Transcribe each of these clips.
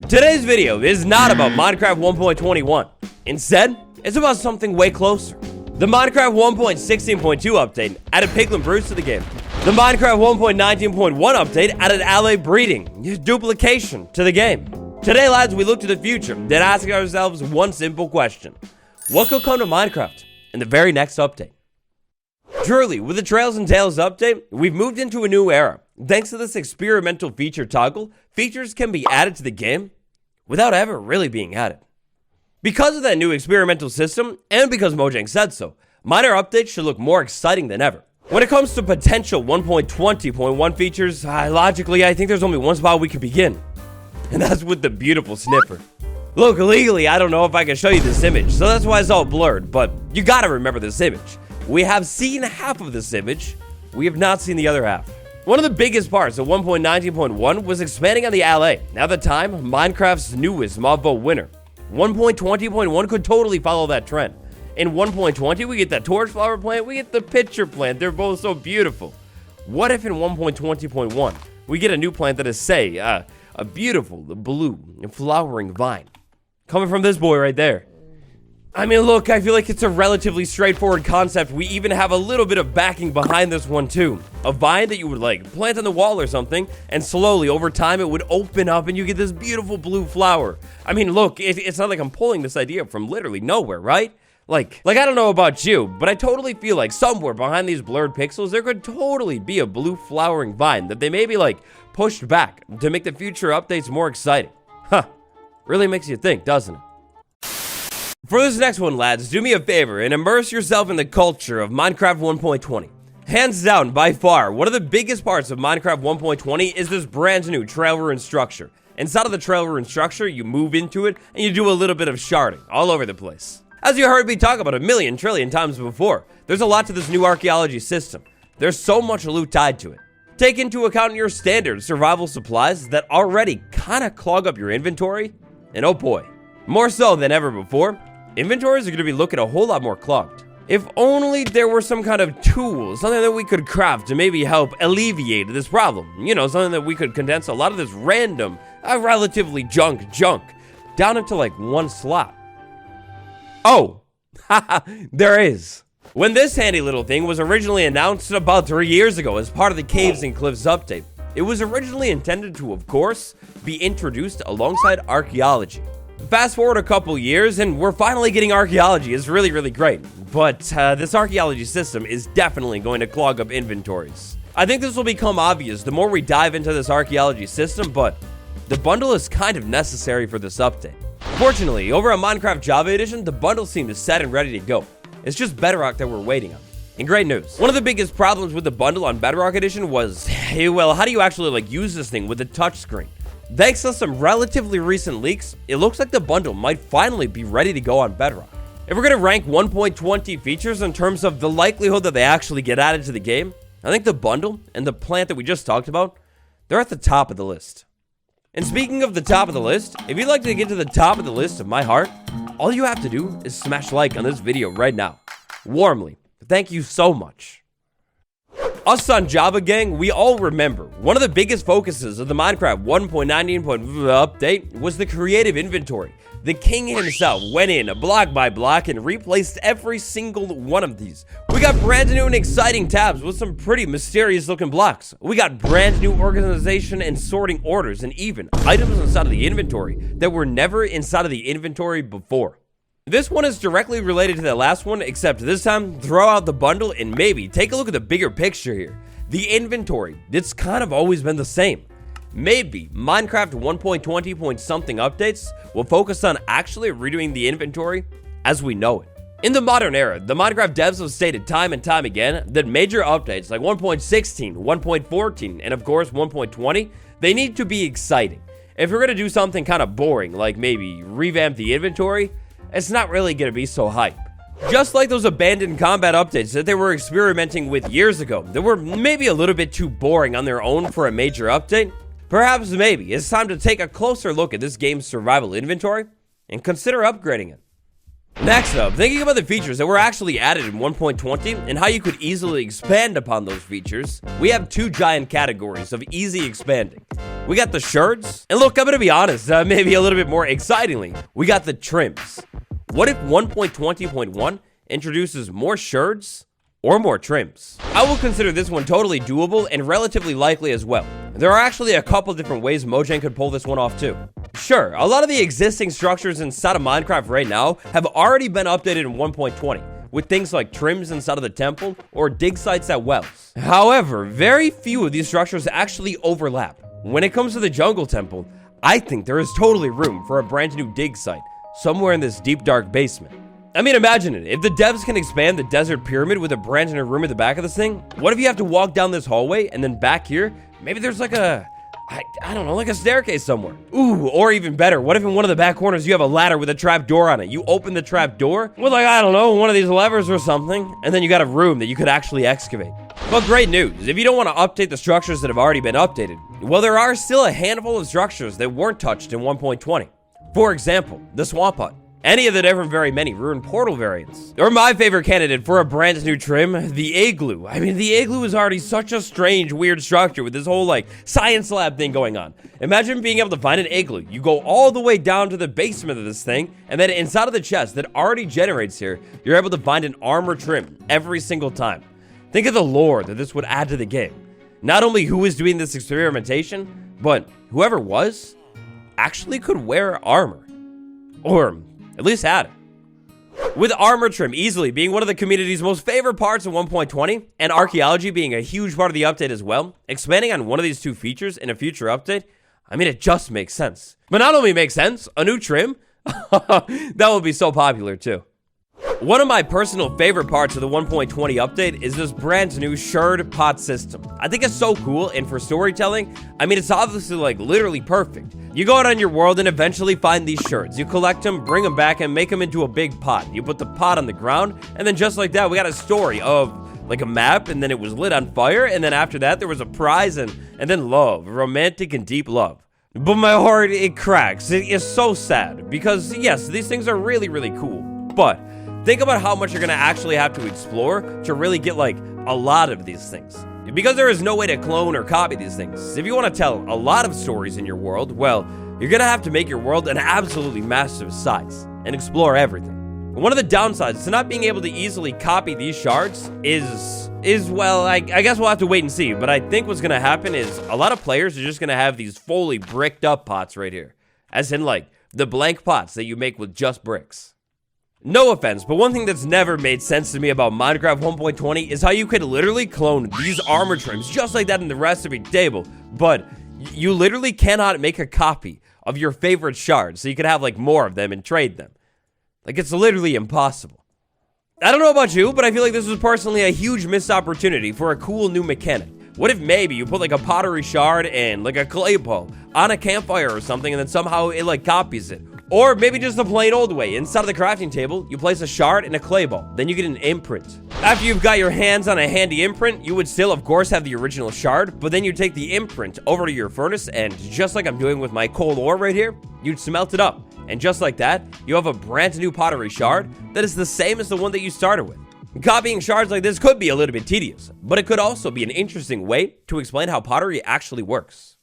Today's video is not about Minecraft 1.21. Instead, it's about something way closer. The Minecraft 1.16.2 update added piglin brutes to the game. The Minecraft 1.19.1 update added ally breeding, duplication to the game. Today, lads, we look to the future and ask ourselves one simple question. What could come to Minecraft in the very next update? Truly, with the Trails and Tales update, we've moved into a new era. Thanks to this experimental feature toggle, features can be added to the game without ever really being added. Because of that new experimental system, and because Mojang said so, minor updates should look more exciting than ever. When it comes to potential 1.20.1 features, logically, I think there's only one spot we can begin. And that's with the beautiful sniffer. Look, legally, I don't know if I can show you this image, so that's why it's all blurred, but you gotta remember this image. We have seen half of this image, we have not seen the other half. One of the biggest parts of 1.19.1 was expanding on the ally. At the time, Minecraft's newest mob vote winner. 1.20.1 could totally follow that trend. In 1.20, we get that torch flower plant, we get the pitcher plant, they're both so beautiful. What if in 1.20.1, we get a new plant that is, say, a beautiful blue flowering vine? Coming from this boy right there. I mean, look, I feel like it's a relatively straightforward concept. We even have a little bit of backing behind this one too. A vine that you would like plant on the wall or something, and slowly over time it would open up and you get this beautiful blue flower. I mean, look, it's not like I'm pulling this idea from literally nowhere, right? Like I don't know about you, but I totally feel like somewhere behind these blurred pixels there could totally be a blue flowering vine that they maybe like pushed back to make the future updates more exciting. Huh, really makes you think, doesn't it? For this next one, lads, do me a favor and immerse yourself in the culture of Minecraft 1.20. Hands down, by far, one of the biggest parts of Minecraft 1.20 is this brand new trail rune structure. Inside of the trail rune structure, you move into it and you do a little bit of sharding all over the place. As you heard me talk about a million trillion times before, there's a lot to this new archaeology system. There's so much loot tied to it. Take into account your standard survival supplies that already kinda clog up your inventory, and oh boy, more so than ever before, inventories are going to be looking a whole lot more clogged. If only there were some kind of tool, something that we could craft to maybe help alleviate this problem. You know, something that we could condense a lot of this random, relatively junk down into like one slot. Oh, haha, there is. When this handy little thing was originally announced about 3 years ago as part of the Caves and Cliffs update, it was originally intended to, of course, be introduced alongside archaeology. Fast forward a couple years and we're finally getting archaeology. It's really, really great. But this archaeology system is definitely going to clog up inventories. I think this will become obvious the more we dive into this archaeology system, but the bundle is kind of necessary for this update. Fortunately, over on Minecraft Java Edition, the bundle seems set and ready to go. It's just Bedrock that we're waiting on. And great news. One of the biggest problems with the bundle on Bedrock Edition was, hey, well, how do you actually like use this thing with a touchscreen? Thanks to some relatively recent leaks, it looks like the bundle might finally be ready to go on Bedrock. If we're going to rank 1.20 features in terms of the likelihood that they actually get added to the game, I think the bundle and the plant that we just talked about, they're at the top of the list. And speaking of the top of the list, if you'd like to get to the top of the list of my heart, all you have to do is smash like on this video right now. Warmly. Thank you so much. Us on Java Gang, we all remember one of the biggest focuses of the Minecraft 1.19 update was the creative inventory. The king himself went in block by block and replaced every single one of these. We got brand new and exciting tabs with some pretty mysterious looking blocks. We got brand new organization and sorting orders and even items inside of the inventory that were never inside of the inventory before. This one is directly related to the last one, except this time, throw out the bundle and maybe take a look at the bigger picture here. The inventory, it's kind of always been the same. Maybe Minecraft 1.20 something updates will focus on actually redoing the inventory as we know it. In the modern era, the Minecraft devs have stated time and time again that major updates like 1.16, 1.14, and of course 1.20, they need to be exciting. If we're going to do something kind of boring, like maybe revamp the inventory, it's not really going to be so hype. Just like those abandoned combat updates that they were experimenting with years ago, that were maybe a little bit too boring on their own for a major update, perhaps maybe it's time to take a closer look at this game's survival inventory and consider upgrading it. Next up, thinking about the features that were actually added in 1.20 and how you could easily expand upon those features, we have two giant categories of easy expanding. we got the shards, and look, I'm gonna be honest, maybe a little bit more excitingly, we got the trims. What if 1.20.1 introduces more shards or more trims? I will consider this one totally doable and relatively likely as well. There are actually a couple different ways Mojang could pull this one off too. Sure, a lot of the existing structures inside of Minecraft right now have already been updated in 1.20, with things like trims inside of the temple or dig sites at wells. However, very few of these structures actually overlap. When it comes to the jungle temple, I think there is totally room for a brand new dig site somewhere in this deep dark basement. I mean, imagine it. If the devs can expand the desert pyramid with a brand new room at the back of this thing, what if you have to walk down this hallway and then back here, maybe there's like I don't know, like a staircase somewhere. Ooh, or even better, what if in one of the back corners you have a ladder with a trap door on it? You open the trap door with like, I don't know, one of these levers or something, and then you got a room that you could actually excavate. But great news, if you don't want to update the structures that have already been updated, well, there are still a handful of structures that weren't touched in 1.20. For example, the swamp hut. Any of the different very many ruined portal variants. Or my favorite candidate for a brand new trim, the igloo. I mean, the igloo is already such a strange, weird structure with this whole, like, science lab thing going on. Imagine being able to find an igloo. You go all the way down to the basement of this thing, and then inside of the chest that already generates here, you're able to find an armor trim every single time. Think of the lore that this would add to the game. Not only who is doing this experimentation, but whoever was actually could wear armor. Or at least had it. With armor trim easily being one of the community's most favorite parts of 1.20, and archaeology being a huge part of the update as well, expanding on one of these two features in a future update, I mean, it just makes sense. But not only makes sense, a new trim, that would be so popular too. One of my personal favorite parts of the 1.20 update is this brand new shard pot system. I think it's so cool, and for storytelling, I mean, it's obviously like literally perfect. You go out on your world and eventually find these shards. You collect them, bring them back, and make them into a big pot. You put the pot on the ground, and then just like that, we got a story of like a map, and then it was lit on fire, and then after that, there was a prize, and then love, romantic and deep love. But my heart, it cracks. It is so sad, because yes, these things are really, really cool, but think about how much you're gonna actually have to explore to really get like a lot of these things. Because there is no way to clone or copy these things. If you want to tell a lot of stories in your world, well, you're gonna have to make your world an absolutely massive size and explore everything. One of the downsides to not being able to easily copy these shards is well, I guess we'll have to wait and see, but I think what's gonna happen is a lot of players are just gonna have these fully bricked up pots right here. As in like the blank pots that you make with just bricks. No offense, but one thing that's never made sense to me about Minecraft 1.20 is how you could literally clone these armor trims just like that in the recipe table, but you literally cannot make a copy of your favorite shards so you can have like more of them and trade them. Like, it's literally impossible. I don't know about you, but I feel like this was personally a huge missed opportunity for a cool new mechanic. What if maybe you put like a pottery shard and like a clay ball on a campfire or something, and then somehow it like copies it? Or maybe just the plain old way. Inside of the crafting table, you place a shard and a clay ball. Then you get an imprint. After you've got your hands on a handy imprint, you would still, of course, have the original shard, but then you take the imprint over to your furnace, and just like I'm doing with my coal ore right here, you'd smelt it up. And just like that, you have a brand new pottery shard that is the same as the one that you started with. Copying shards like this could be a little bit tedious, but it could also be an interesting way to explain how pottery actually works.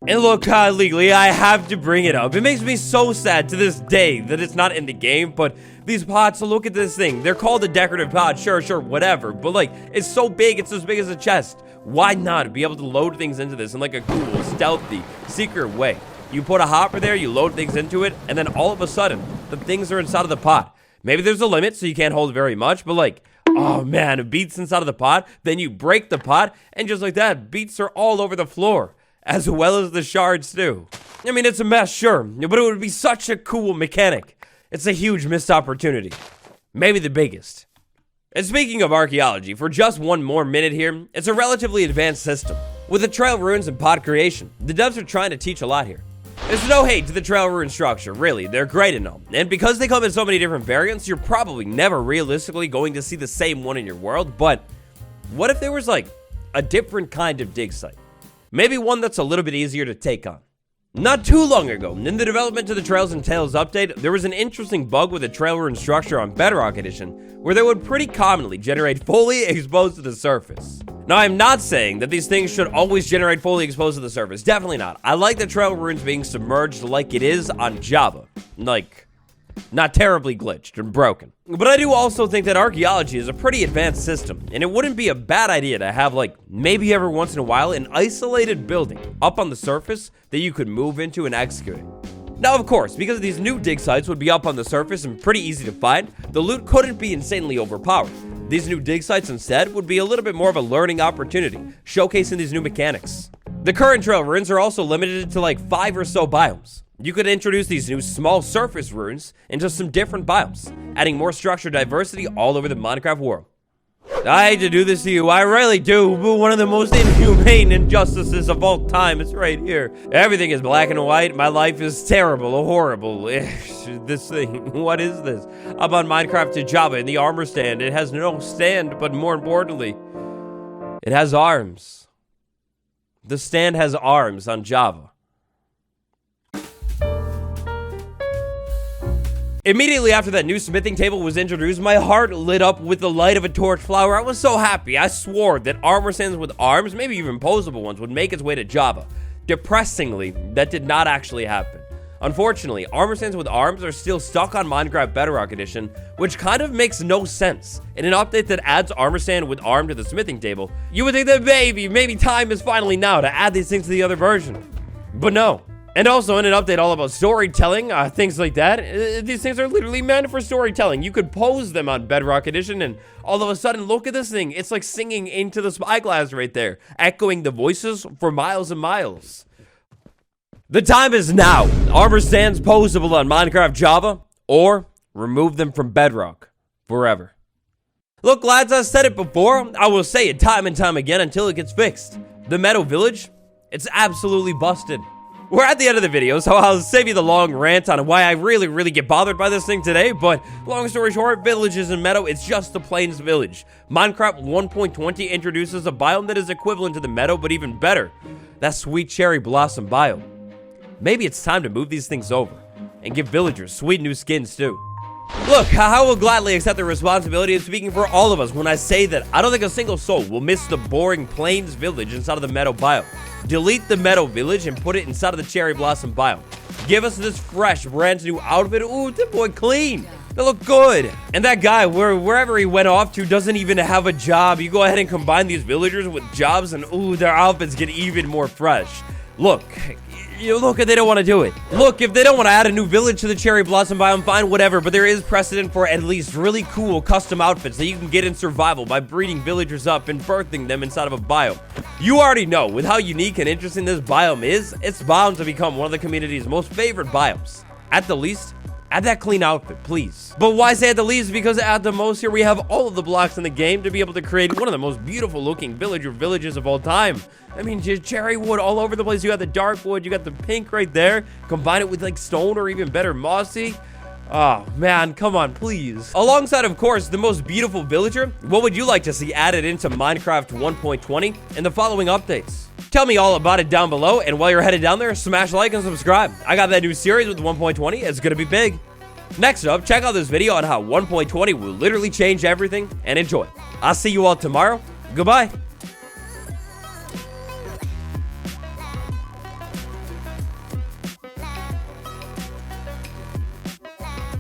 And look, legally, I have to bring it up. It makes me so sad to this day that it's not in the game, but these pots, look at this thing. They're called a decorative pot, sure, whatever. But like, it's so big, it's as big as a chest. Why not be able to load things into this in like a cool, stealthy, secret way? You put a hopper there, you load things into it, and then all of a sudden, the things are inside of the pot. Maybe there's a limit, so you can't hold very much, but like, oh man, it beats inside of the pot, then you break the pot, and just like that, beats are all over the floor. As well as the shards too. I mean, it's a mess, sure, but it would be such a cool mechanic. It's a huge missed opportunity. Maybe the biggest. And speaking of archaeology, for just one more minute here, it's a relatively advanced system. With the trail ruins and pod creation, the devs are trying to teach a lot here. There's no hate to the trail ruin structure, really, they're great and all. And because they come in so many different variants, you're probably never realistically going to see the same one in your world, but what if there was like a different kind of dig site? Maybe one that's a little bit easier to take on. Not too long ago, in the development to the Trails and Tales update, there was an interesting bug with the trail rune structure on Bedrock Edition, where they would pretty commonly generate fully exposed to the surface. Now, I'm not saying that these things should always generate fully exposed to the surface. Definitely not. I like the trail runes being submerged like it is on Java. Like, not terribly glitched and broken. But I do also think that archaeology is a pretty advanced system, and it wouldn't be a bad idea to have, like, maybe every once in a while, an isolated building up on the surface that you could move into and excavate. Now, of course, because these new dig sites would be up on the surface and pretty easy to find, the loot couldn't be insanely overpowered. These new dig sites instead would be a little bit more of a learning opportunity, showcasing these new mechanics. The current trail runes are also limited to like 5 or so biomes. You could introduce these new small surface runes into some different biomes, adding more structure diversity all over the Minecraft world. I hate to do this to you, I really do, but one of the most inhumane injustices of all time is right here. Everything is black and white, my life is terrible, horrible. This thing, what is this? I'm on Minecraft to Java in the armor stand. It has no stand, but more importantly, it has arms. The stand has arms on Java. Immediately after that new smithing table was introduced, my heart lit up with the light of a torch flower. I was so happy. I swore that armor stands with arms, maybe even posable ones, would make its way to Java. Depressingly, that did not actually happen. Unfortunately, armor stands with arms are still stuck on Minecraft Bedrock Edition, which kind of makes no sense. In an update that adds armor stand with arm to the smithing table, you would think that maybe time is finally now to add these things to the other version. But no. And also in an update all about storytelling, things like that, these things are literally meant for storytelling. You could pose them on Bedrock Edition and all of a sudden, look at this thing. It's like singing into the spyglass right there, echoing the voices for miles and miles. The time is now. Armor stands posable on Minecraft Java, or remove them from Bedrock forever. Look, lads, I said it before. I will say it time and time again until it gets fixed. The Meadow Village, it's absolutely busted. We're at the end of the video, so I'll save you the long rant on why I really get bothered by this thing today, but long story short, Villages in Meadow, it's just the Plains Village. Minecraft 1.20 introduces a biome that is equivalent to the Meadow, but even better. That sweet cherry blossom biome. Maybe it's time to move these things over and give villagers sweet new skins too. Look, I will gladly accept the responsibility of speaking for all of us when I say that I don't think a single soul will miss the boring Plains Village inside of the Meadow biome. Delete the Meadow Village and put it inside of the Cherry Blossom biome. Give us this fresh, brand new outfit. Ooh, that boy clean. They look good. And that guy, wherever he went off to, doesn't even have a job. You go ahead and combine these villagers with jobs and ooh, their outfits get even more fresh. Look, if they don't want to do it. Look, if they don't want to add a new village to the Cherry Blossom biome, fine, whatever. But there is precedent for at least really cool custom outfits that you can get in survival by breeding villagers up and birthing them inside of a biome. You already know, with how unique and interesting this biome is, it's bound to become one of the community's most favorite biomes. At the least, add that clean outfit, please. But why say at the least? Because at the most, here we have all of the blocks in the game to be able to create one of the most beautiful looking villages of all time. I mean, just cherry wood all over the place. You got the dark wood, you got the pink right there. Combine it with like stone or even better, mossy. Oh man, come on, please. Alongside, of course, the most beautiful villager, what would you like to see added into Minecraft 1.20 in the following updates? Tell me all about it down below, and while you're headed down there, smash like and subscribe. I got that new series with 1.20. It's gonna be big. Next up, check out this video on how 1.20 will literally change everything, and enjoy. I'll see you all tomorrow. Goodbye.